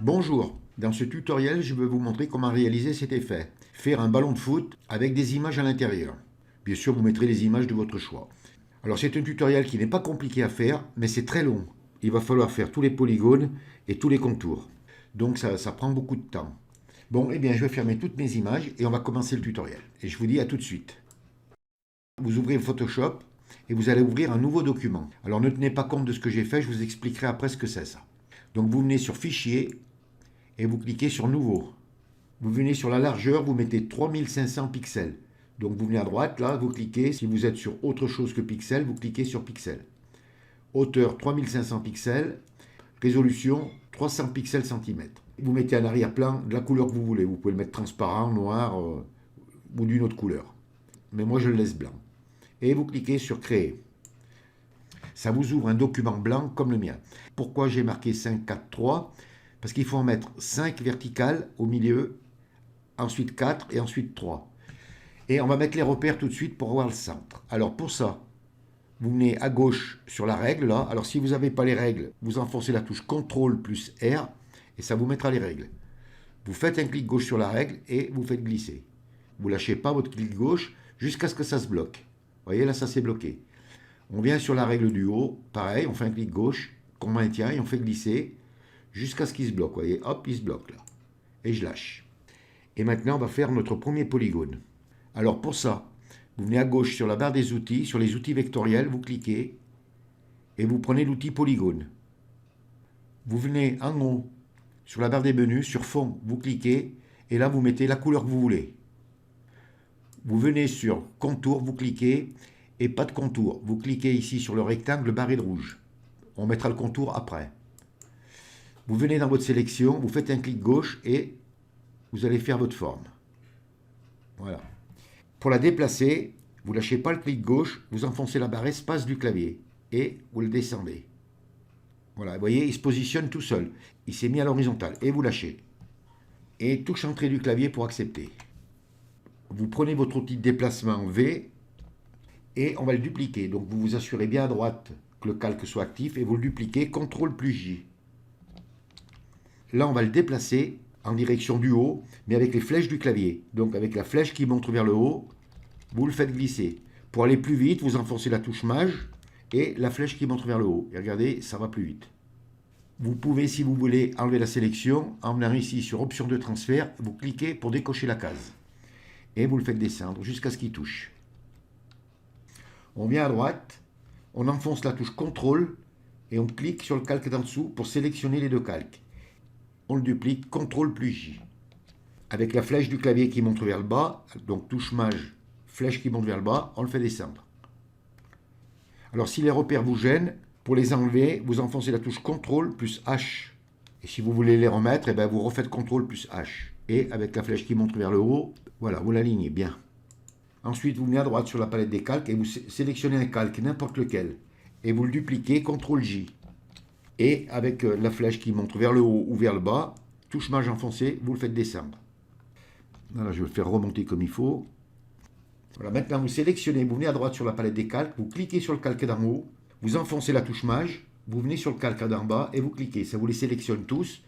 Bonjour, dans ce tutoriel je vais vous montrer comment réaliser cet effet. Faire un ballon de foot avec des images à l'intérieur. Bien sûr vous mettrez les images de votre choix. Alors c'est un tutoriel qui n'est pas compliqué à faire mais c'est très long. Il va falloir faire tous les polygones et tous les contours. Donc ça prend beaucoup de temps. Bon, eh bien je vais fermer toutes mes images et on va commencer le tutoriel. Et je vous dis à tout de suite. Vous ouvrez Photoshop et vous allez ouvrir un nouveau document. Alors ne tenez pas compte de ce que j'ai fait, je vous expliquerai après ce que c'est ça. Donc vous venez sur Fichier et vous cliquez sur Nouveau. Vous venez sur la largeur, vous mettez 3500 pixels. Donc vous venez à droite, là, vous cliquez. Si vous êtes sur autre chose que pixels, vous cliquez sur Pixels. Hauteur 3500 pixels. Résolution 300 pixels centimètres. Vous mettez un arrière-plan de la couleur que vous voulez. Vous pouvez le mettre transparent, noir ou d'une autre couleur. Mais moi je le laisse blanc. Et vous cliquez sur Créer. Ça vous ouvre un document blanc comme le mien. Pourquoi j'ai marqué 5, 4, 3 ? Parce qu'il faut en mettre 5 verticales au milieu, ensuite 4 et ensuite 3. Et on va mettre les repères tout de suite pour voir le centre. Alors pour ça, vous venez à gauche sur la règle là. Alors si vous n'avez pas les règles, vous enfoncez la touche CTRL plus R et ça vous mettra les règles. Vous faites un clic gauche sur la règle et vous faites glisser. Vous ne lâchez pas votre clic gauche jusqu'à ce que ça se bloque. Vous voyez là, ça s'est bloqué. On vient sur la règle du haut, pareil, on fait un clic gauche, qu'on maintient et on fait glisser jusqu'à ce qu'il se bloque. Vous voyez, hop, il se bloque là. Et je lâche. Et maintenant, on va faire notre premier polygone. Alors pour ça, vous venez à gauche sur la barre des outils, sur les outils vectoriels, vous cliquez et vous prenez l'outil polygone. Vous venez en haut sur la barre des menus, sur fond, vous cliquez et là vous mettez la couleur que vous voulez. Vous venez sur contour, vous cliquez et pas de contour. Vous cliquez ici sur le rectangle barré de rouge. On mettra le contour après. Vous venez dans votre sélection, vous faites un clic gauche et vous allez faire votre forme. Voilà. Pour la déplacer, vous ne lâchez pas le clic gauche, vous enfoncez la barre espace du clavier et vous le descendez. Voilà, vous voyez, il se positionne tout seul. Il s'est mis à l'horizontale et vous lâchez. Et touche entrée du clavier pour accepter. Vous prenez votre outil de déplacement V et on va le dupliquer. Donc vous vous assurez bien à droite que le calque soit actif et vous le dupliquez, CTRL plus J. Là, on va le déplacer en direction du haut, mais avec les flèches du clavier. Donc avec la flèche qui montre vers le haut, vous le faites glisser. Pour aller plus vite, vous enfoncez la touche Maj et la flèche qui montre vers le haut. Et regardez, ça va plus vite. Vous pouvez, si vous voulez, enlever la sélection en venant ici sur Option de transfert. Vous cliquez pour décocher la case. Et vous le faites descendre jusqu'à ce qu'il touche. On vient à droite, on enfonce la touche CTRL et on clique sur le calque d'en dessous pour sélectionner les deux calques. On le duplique, CTRL plus J. Avec la flèche du clavier qui montre vers le bas, donc touche Maj, flèche qui monte vers le bas, on le fait descendre. Alors si les repères vous gênent, pour les enlever, vous enfoncez la touche CTRL plus H. Et si vous voulez les remettre, eh bien vous refaites CTRL plus H. Et avec la flèche qui montre vers le haut, voilà, vous l'alignez bien. Ensuite, vous venez à droite sur la palette des calques et vous sélectionnez un calque, n'importe lequel. Et vous le dupliquez, CTRL J. Et avec la flèche qui montre vers le haut ou vers le bas, touche Maj enfoncée, vous le faites descendre. Voilà, je vais le faire remonter comme il faut. Voilà, maintenant vous sélectionnez, vous venez à droite sur la palette des calques, vous cliquez sur le calque d'en haut, vous enfoncez la touche Maj, vous venez sur le calque d'en bas et vous cliquez. Ça vous les sélectionne tous.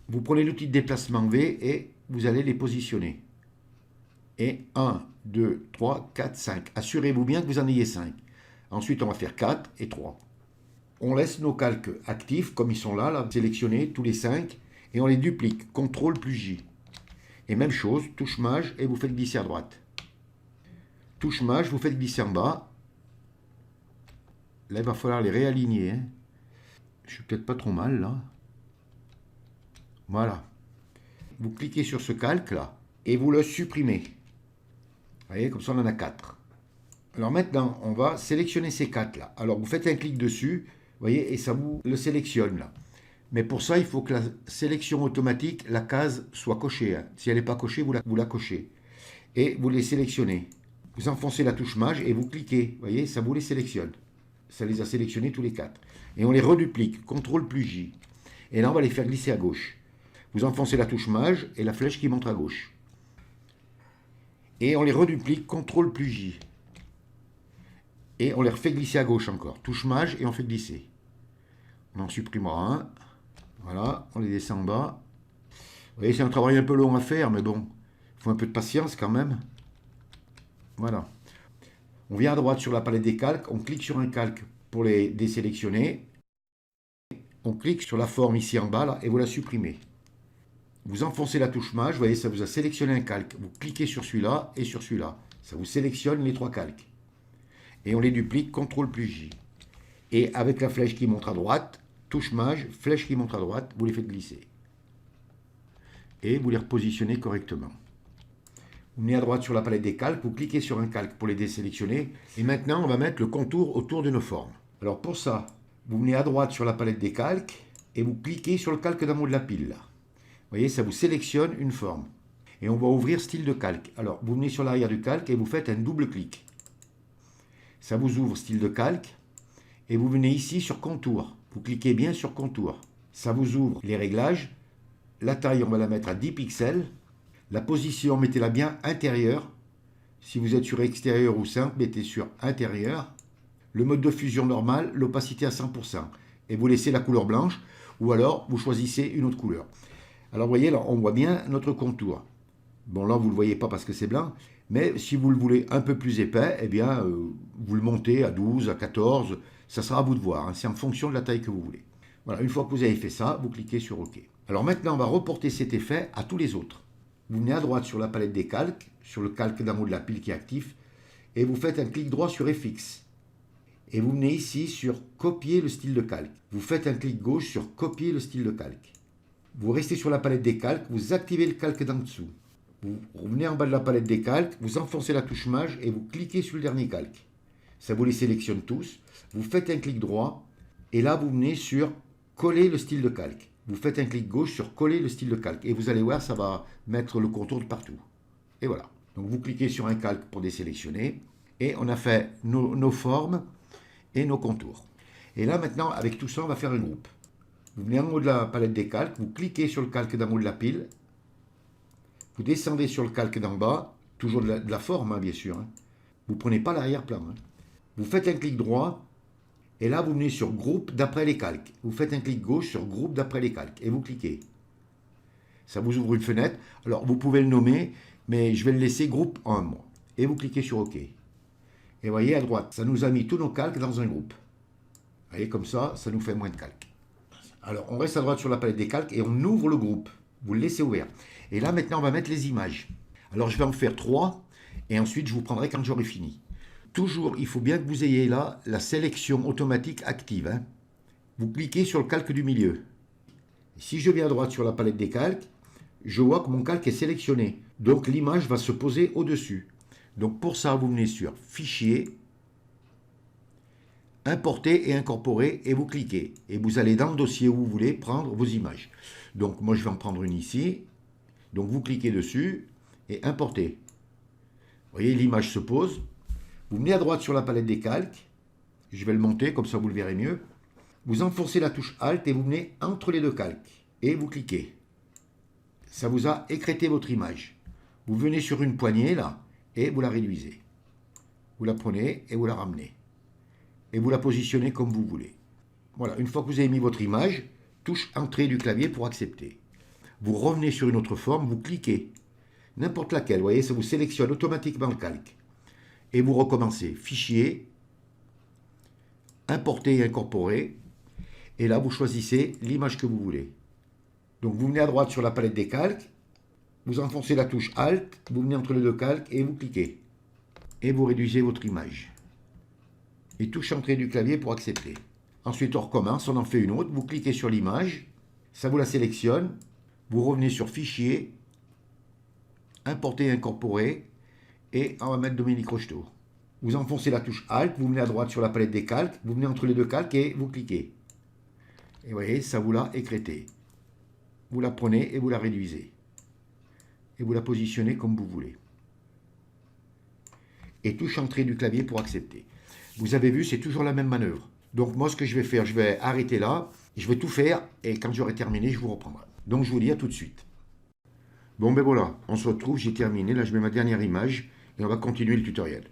Vous prenez l'outil de déplacement V et vous allez les positionner. Et 1, 2, 3, 4, 5. Assurez-vous bien que vous en ayez 5. Ensuite, on va faire 4 et 3. On laisse nos calques actifs, comme ils sont là, sélectionnés, tous les 5, et on les duplique, CTRL plus J. Et même chose, touche Maj, et vous faites glisser à droite. Touche Maj, vous faites glisser en bas. Là, il va falloir les réaligner. Hein. Je suis peut-être pas trop mal, là. Voilà. Vous cliquez sur ce calque-là, et vous le supprimez. Vous voyez, comme ça, on en a 4. Alors maintenant, on va sélectionner ces 4-là. Alors, vous faites un clic dessus, vous voyez, et ça vous le sélectionne, là. Mais pour ça, il faut que la sélection automatique, la case soit cochée. Hein. Si elle n'est pas cochée, vous la cochez. Et vous les sélectionnez. Vous enfoncez la touche Maj et vous cliquez. Vous voyez, ça vous les sélectionne. Ça les a sélectionnés tous les 4. Et on les reduplique. CTRL plus J. Et là, on va les faire glisser à gauche. Vous enfoncez la touche Maj et la flèche qui montre à gauche. Et on les reduplique. CTRL plus J. Et on les refait glisser à gauche encore. Touche Maj et on fait glisser. On en supprimera un. Voilà, on les descend en bas. Vous voyez, c'est un travail un peu long à faire, mais bon, il faut un peu de patience quand même. Voilà. On vient à droite sur la palette des calques, on clique sur un calque pour les désélectionner. On clique sur la forme ici en bas là, et vous la supprimez. Vous enfoncez la touche maj, vous voyez, ça vous a sélectionné un calque. Vous cliquez sur celui-là et sur celui-là. Ça vous sélectionne les 3 calques. Et on les duplique, CTRL plus J. Et avec la flèche qui montre à droite, touche maj, flèche qui montre à droite, vous les faites glisser. Et vous les repositionnez correctement. Vous venez à droite sur la palette des calques, vous cliquez sur un calque pour les désélectionner. Et maintenant, on va mettre le contour autour de nos formes. Alors pour ça, vous venez à droite sur la palette des calques et vous cliquez sur le calque d'en haut de la pile. Là. Vous voyez, ça vous sélectionne une forme. Et on va ouvrir style de calque. Alors, vous venez sur l'arrière du calque et vous faites un double clic. Ça vous ouvre style de calque. Et vous venez ici sur contour. Vous cliquez bien sur contour. Ça vous ouvre les réglages. La taille, on va la mettre à 10 pixels. La position, mettez-la bien intérieure. Si vous êtes sur extérieur ou simple, mettez sur intérieur. Le mode de fusion normal, l'opacité à 100%. Et vous laissez la couleur blanche. Ou alors, vous choisissez une autre couleur. Alors, vous voyez, là, on voit bien notre contour. Bon, là, vous ne le voyez pas parce que c'est blanc. Mais si vous le voulez un peu plus épais, eh bien, vous le montez à 12, à 14. Ça sera à vous de voir. Hein. C'est en fonction de la taille que vous voulez. Voilà, une fois que vous avez fait ça, vous cliquez sur OK. Alors maintenant, on va reporter cet effet à tous les autres. Vous venez à droite sur la palette des calques, sur le calque d'en haut de la pile qui est actif, et vous faites un clic droit sur FX. Et vous venez ici sur Copier le style de calque. Vous faites un clic gauche sur Copier le style de calque. Vous restez sur la palette des calques, vous activez le calque d'en dessous. Vous revenez en bas de la palette des calques, vous enfoncez la touche maj et vous cliquez sur le dernier calque. Ça vous les sélectionne tous. Vous faites un clic droit et là vous venez sur Coller le style de calque. Vous faites un clic gauche sur Coller le style de calque et vous allez voir, ça va mettre le contour de partout. Et voilà. Donc vous cliquez sur un calque pour désélectionner et on a fait nos formes et nos contours. Et là maintenant, avec tout ça, on va faire un groupe. Vous venez en haut de la palette des calques, vous cliquez sur le calque d'en haut de la pile, vous descendez sur le calque d'en bas, toujours de la forme, hein, bien sûr. Hein. Vous ne prenez pas l'arrière-plan. Hein. Vous faites un clic droit, et là, vous venez sur groupe d'après les calques. Vous faites un clic gauche sur groupe d'après les calques, et vous cliquez. Ça vous ouvre une fenêtre. Alors, vous pouvez le nommer, mais je vais le laisser groupe 1, moi. Et vous cliquez sur OK. Et vous voyez à droite, ça nous a mis tous nos calques dans un groupe. Vous voyez, comme ça nous fait moins de calques. Alors, on reste à droite sur la palette des calques et on ouvre le groupe. Vous le laissez ouvert. Et là, maintenant, on va mettre les images. Alors, je vais en faire 3 et ensuite, je vous prendrai quand j'aurai fini. Toujours, il faut bien que vous ayez là la sélection automatique active. Hein. Vous cliquez sur le calque du milieu. Si je viens à droite sur la palette des calques, je vois que mon calque est sélectionné. Donc, l'image va se poser au-dessus. Donc, pour ça, vous venez sur Fichier, Importer et incorporer et vous cliquez. Et vous allez dans le dossier où vous voulez prendre vos images. Donc moi je vais en prendre une ici. Donc vous cliquez dessus et importer. Vous voyez l'image se pose. Vous venez à droite sur la palette des calques. Je vais le monter comme ça vous le verrez mieux. Vous enfoncez la touche Alt et vous venez entre les deux calques. Et vous cliquez. Ça vous a écrêté votre image. Vous venez sur une poignée là et vous la réduisez. Vous la prenez et vous la ramenez. Et vous la positionnez comme vous voulez. Voilà, une fois que vous avez mis votre image, touche Entrée du clavier pour accepter. Vous revenez sur une autre forme, vous cliquez. N'importe laquelle, vous voyez, ça vous sélectionne automatiquement le calque. Et vous recommencez. Fichier, Importer et incorporer. Et là, vous choisissez l'image que vous voulez. Donc vous venez à droite sur la palette des calques, vous enfoncez la touche Alt, vous venez entre les deux calques et vous cliquez. Et vous réduisez votre image. Et touche Entrée du clavier pour accepter. Ensuite, on recommence, on en fait une autre. Vous cliquez sur l'image, ça vous la sélectionne. Vous revenez sur Fichier, Importer et incorporer. Et on va mettre Dominique Rocheteau. Vous enfoncez la touche Alt, vous venez à droite sur la palette des calques, vous venez entre les deux calques et vous cliquez. Et vous voyez, ça vous l'a écrété. Vous la prenez et vous la réduisez. Et vous la positionnez comme vous voulez. Et touche Entrée du clavier pour accepter. Vous avez vu, c'est toujours la même manœuvre. Donc moi, ce que je vais faire, je vais arrêter là, je vais tout faire, et quand j'aurai terminé, je vous reprendrai. Donc je vous dis à tout de suite. Bon ben voilà, on se retrouve, j'ai terminé, là je mets ma dernière image, et on va continuer le tutoriel.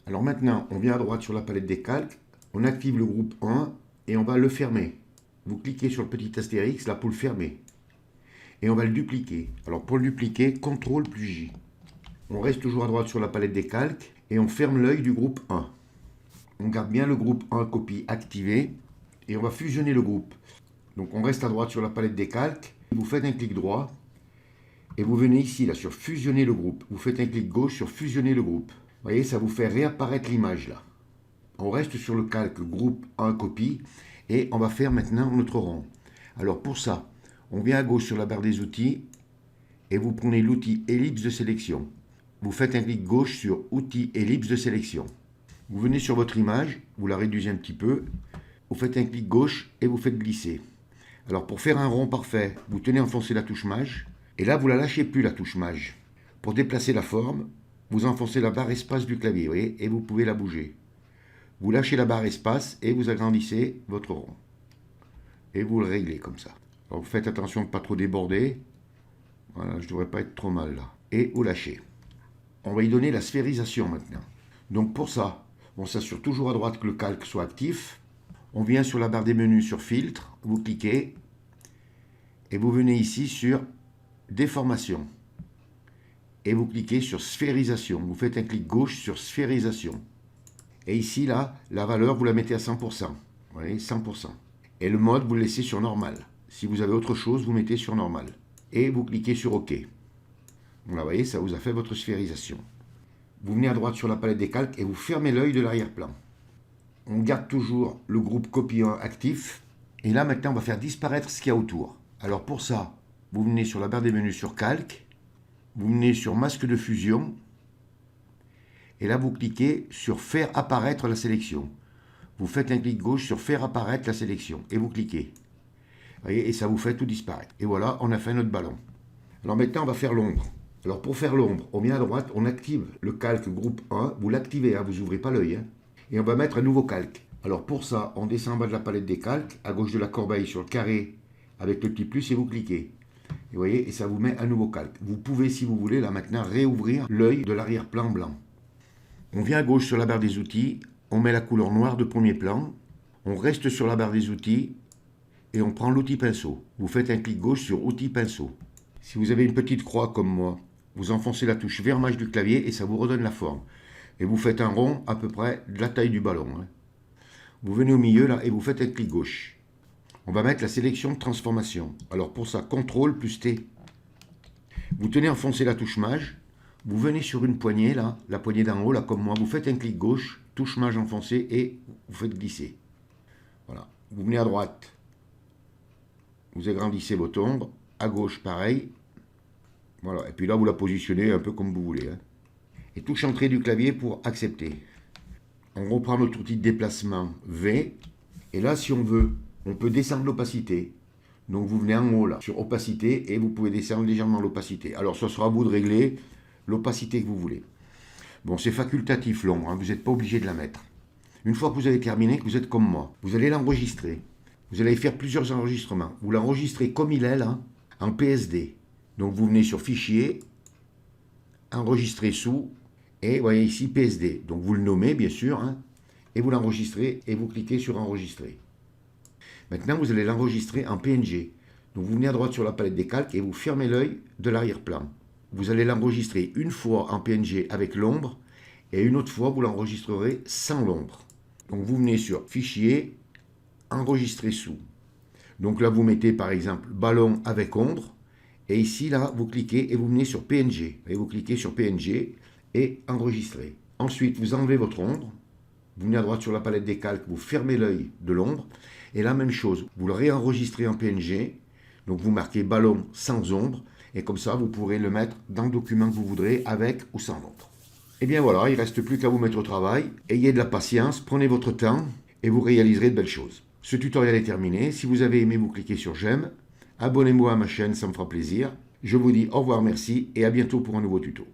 Alors maintenant, on vient à droite sur la palette des calques, on active le groupe 1, et on va le fermer. vous cliquez sur le petit astérix là pour le fermer. Et on va le dupliquer. Alors pour le dupliquer, CTRL plus J. On reste toujours à droite sur la palette des calques et on ferme l'œil du groupe 1. On garde bien le groupe 1 copie activé et on va fusionner le groupe. Donc on reste à droite sur la palette des calques, vous faites un clic droit et vous venez ici là sur fusionner le groupe. Vous faites un clic gauche sur fusionner le groupe. Vous voyez, ça vous fait réapparaître l'image là. On reste sur le calque groupe 1 copie et on va faire maintenant notre rond. Alors pour ça, on vient à gauche sur la barre des outils et vous prenez l'outil ellipse de sélection. Vous faites un clic gauche sur outil ellipse de sélection. Vous venez sur votre image, vous la réduisez un petit peu, vous faites un clic gauche et vous faites glisser. Alors pour faire un rond parfait, vous tenez enfoncé la touche maj et là vous la lâchez plus la touche maj. Pour déplacer la forme, vous enfoncez la barre espace du clavier, vous voyez, et vous pouvez la bouger. Vous lâchez la barre espace et vous agrandissez votre rond. Et vous le réglez comme ça. Alors vous faites attention de ne pas trop déborder. Voilà, je ne devrais pas être trop mal là. Et vous lâchez. On va y donner la sphérisation maintenant. Donc pour ça, on s'assure toujours à droite que le calque soit actif. On vient sur la barre des menus sur filtre, vous cliquez et vous venez ici sur déformation. Et vous cliquez sur sphérisation. Vous faites un clic gauche sur sphérisation. Et ici, là, la valeur, vous la mettez à 100%. Vous voyez, 100%. Et le mode, vous le laissez sur normal. Si vous avez autre chose, vous mettez sur normal. Et vous cliquez sur OK. Voilà, vous voyez, ça vous a fait votre sphérisation. Vous venez à droite sur la palette des calques et vous fermez l'œil de l'arrière-plan. On garde toujours le groupe copie 1 actif. Et là, maintenant, on va faire disparaître ce qu'il y a autour. Alors pour ça, vous venez sur la barre des menus sur calque. Vous venez sur masque de fusion. Et là, vous cliquez sur faire apparaître la sélection. Vous faites un clic gauche sur faire apparaître la sélection. Et vous cliquez. Vous voyez, et ça vous fait tout disparaître. Et voilà, on a fait notre ballon. Alors maintenant, on va faire l'ombre. Alors pour faire l'ombre, on vient à droite, on active le calque groupe 1. Vous l'activez, hein, vous n'ouvrez pas l'œil. Hein. Et on va mettre un nouveau calque. Alors pour ça, on descend en bas de la palette des calques, à gauche de la corbeille sur le carré avec le petit plus et vous cliquez. Et vous voyez, et ça vous met un nouveau calque. Vous pouvez, si vous voulez, là maintenant, réouvrir l'œil de l'arrière-plan blanc. On vient à gauche sur la barre des outils, on met la couleur noire de premier plan, on reste sur la barre des outils et on prend l'outil pinceau. Vous faites un clic gauche sur outil pinceau. Si vous avez une petite croix comme moi, vous enfoncez la touche vers maj du clavier et ça vous redonne la forme. Et vous faites un rond à peu près de la taille du ballon. Hein. Vous venez au milieu là et vous faites un clic gauche. On va mettre la sélection de transformation. Alors pour ça, CTRL plus T. Vous tenez enfoncé la touche maj. Vous venez sur une poignée là, la poignée d'en haut là comme moi. Vous faites un clic gauche, touche maj enfoncée et vous faites glisser. Voilà. Vous venez à droite. Vous agrandissez votre ombre. À gauche pareil. Voilà. Et puis là vous la positionnez un peu comme vous voulez. Hein. Et touche entrée du clavier pour accepter. On reprend notre outil de déplacement V. Et là, si on veut, on peut descendre l'opacité. Donc vous venez en haut là, sur opacité, et vous pouvez descendre légèrement l'opacité. Alors ce sera à vous de régler l'opacité que vous voulez. Bon, c'est facultatif long, hein, vous n'êtes pas obligé de la mettre. Une fois que vous avez terminé, que vous êtes comme moi, vous allez l'enregistrer. Vous allez faire plusieurs enregistrements. Vous l'enregistrez comme il est là, en PSD. Donc vous venez sur Fichier, Enregistrer sous, et vous voyez ici PSD. Donc vous le nommez bien sûr, hein, et vous l'enregistrez, et vous cliquez sur Enregistrer. Maintenant vous allez l'enregistrer en PNG. Donc vous venez à droite sur la palette des calques et vous fermez l'œil de l'arrière-plan. Vous allez l'enregistrer une fois en PNG avec l'ombre, et une autre fois vous l'enregistrerez sans l'ombre. Donc vous venez sur Fichier, Enregistrer sous. Donc là vous mettez par exemple ballon avec ombre, et ici là vous cliquez et vous venez sur PNG. Et vous cliquez sur PNG et enregistrer. Ensuite vous enlevez votre ombre, vous venez à droite sur la palette des calques, vous fermez l'œil de l'ombre, et la même chose, vous le réenregistrez en PNG, donc vous marquez ballon sans ombre, et comme ça vous pourrez le mettre dans le document que vous voudrez avec ou sans ombre. Et bien voilà, il ne reste plus qu'à vous mettre au travail, ayez de la patience, prenez votre temps, et vous réaliserez de belles choses. Ce tutoriel est terminé, si vous avez aimé vous cliquez sur j'aime, abonnez-moi à ma chaîne, ça me fera plaisir. Je vous dis au revoir, merci, et à bientôt pour un nouveau tuto.